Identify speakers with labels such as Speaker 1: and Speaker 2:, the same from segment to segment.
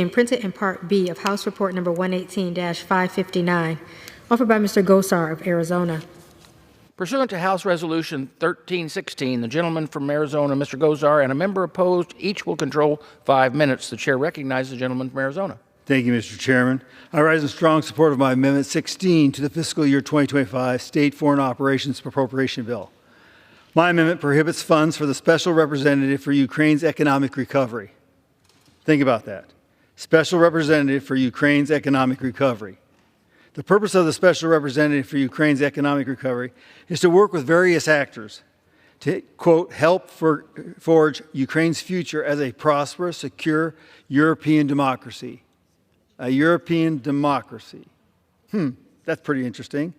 Speaker 1: and printed in Part B of House Report Number 118-559, offered by Mr. Gosar of Arizona.
Speaker 2: Pursuant to House Resolution 1316, the gentleman from Arizona, Mr. Gosar, and a member opposed, each will control 5 minutes. The chair recognizes the gentleman from Arizona.
Speaker 3: Thank you, Mr. Chairman. I rise in strong support of my Amendment 16 to the fiscal year 2025 State Foreign Operations Appropriation Bill. My amendment prohibits funds for the Special Representative for Ukraine's economic recovery. Think about that. Special Representative for Ukraine's economic recovery. The purpose of the Special Representative for Ukraine's economic recovery is to work with various actors to, quote, help forge Ukraine's future as a prosperous, secure European democracy. A European democracy. That's pretty interesting.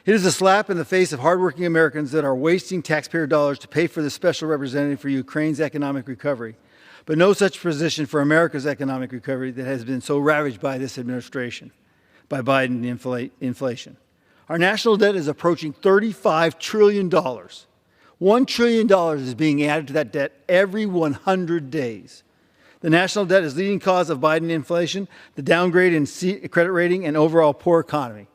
Speaker 3: It is a slap in the face of hardworking Americans that are wasting taxpayer dollars to pay for the Special Representative for Ukraine's economic recovery, but no such position for America's economic recovery that has been so ravaged by this administration, by Biden inflation. Our national debt is approaching $35 trillion. $1 trillion is being added to that debt every 100 days. The national debt is the leading cause of Biden inflation, the downgrade in credit rating, and overall poor economy.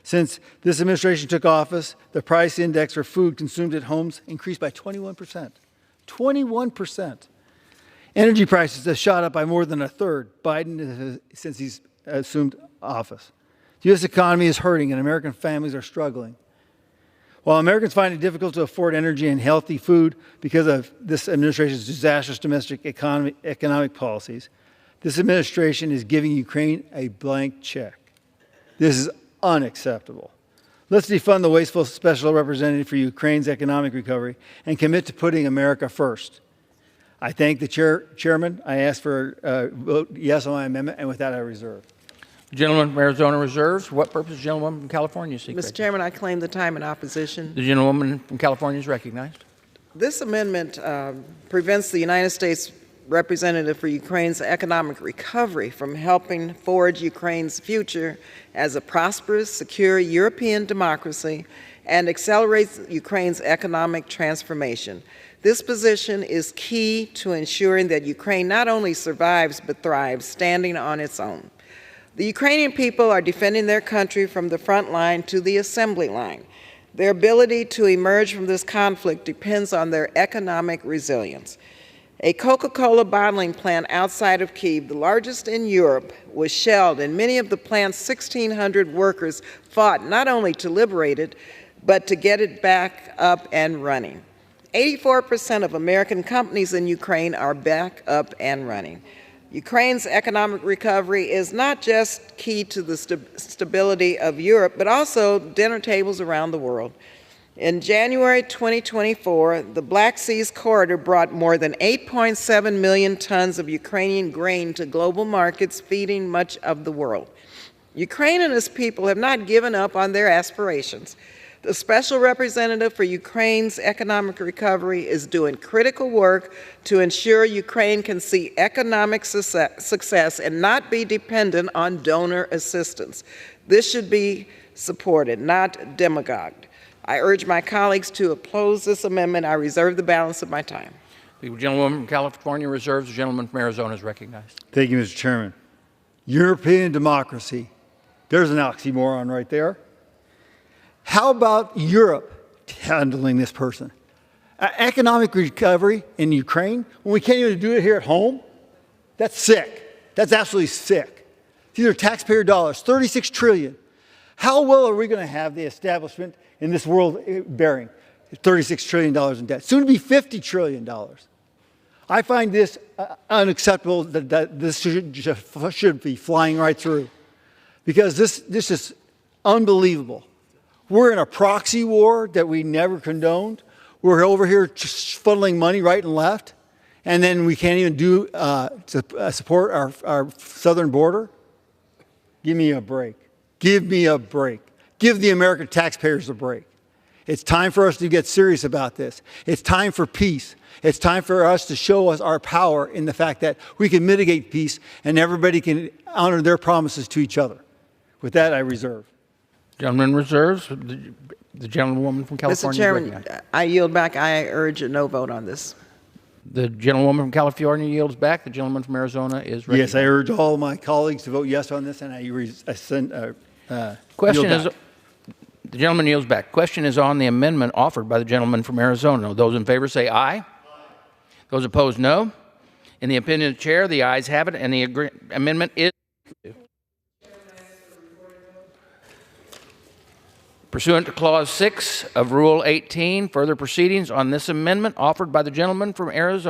Speaker 3: Since this administration took office, the price index for food consumed at homes increased by 21%. 21%. Energy prices have shot up by more than a third since he's assumed office. The U.S. economy is hurting and American families are struggling. While Americans find it difficult to afford energy and healthy food because of this administration's disastrous domestic economic policies, this administration is giving Ukraine a blank check. This is unacceptable. Let's defund the wasteful Special Representative for Ukraine's economic recovery and commit to putting America first. I thank the chairman. I ask for a vote yes on my amendment, and with that I reserve.
Speaker 2: The gentleman from Arizona reserves. For what purpose, the gentleman from California seek
Speaker 4: Mr. Chairman, I claim the time in opposition.
Speaker 2: The gentlewoman from California is recognized.
Speaker 4: This amendment prevents the United States representative for Ukraine's economic recovery from helping forge Ukraine's future as a prosperous, secure European democracy and accelerates Ukraine's economic transformation. This position is key to ensuring that Ukraine not only survives but thrives, standing on its own. The Ukrainian people are defending their country from the front line to the assembly line. Their ability to emerge from this conflict depends on their economic resilience. A Coca-Cola bottling plant outside of Kyiv, the largest in Europe, was shelled, and many of the plant's 1,600 workers fought not only to liberate it, but to get it back up and running. 84% of American companies in Ukraine are back up and running. Ukraine's economic recovery is not just key to the stability of Europe, but also dinner tables around the world. In January 2024, the Black Seas corridor brought more than 8.7 million tons of Ukrainian grain to global markets, feeding much of the world. Ukraine and its people have not given up on their aspirations. The Special Representative for Ukraine's economic recovery is doing critical work to ensure Ukraine can see economic success and not be dependent on donor assistance. This should be supported, not demagogued. I urge my colleagues to oppose this amendment. I reserve the balance of my time.
Speaker 2: The gentlewoman from California reserves. The gentleman from Arizona is recognized.
Speaker 3: Thank you, Mr. Chairman. European democracy. There's an oxymoron right there. How about Europe handling this person? Economic recovery in Ukraine, when we can't even do it here at home? That's sick. That's absolutely sick. These are taxpayer dollars, $36 trillion. How well are we going to have the establishment in this world bearing $36 trillion in debt? Soon to be $50 trillion. I find this unacceptable that this should be flying right through, because this is unbelievable. We're in a proxy war that we never condoned. We're over here just funneling money right and left, and then we can't even do to support our southern border. Give me a break. Give me a break. Give the American taxpayers a break. It's time for us to get serious about this. It's time for peace. It's time for us to show us our power in the fact that we can mitigate peace and everybody can honor their promises to each other. With that, I reserve.
Speaker 2: Gentleman reserves. The gentlewoman from California.
Speaker 4: Mr. Chairman, I yield back. I urge a no vote on this.
Speaker 2: The gentlewoman from California yields back. The gentleman from Arizona is
Speaker 3: Yes, I
Speaker 2: recognized.
Speaker 3: urge all my colleagues to vote yes on this, and
Speaker 2: Question
Speaker 3: yield
Speaker 2: is,
Speaker 3: back.
Speaker 2: the gentleman yields back. Question is on the amendment offered by the gentleman from Arizona. Those in favor say aye. Those opposed, no. In the opinion of the chair, the ayes have it, and the amendment is pursuant to Clause 6 of Rule 18. Further proceedings on this amendment offered by the gentleman from Arizona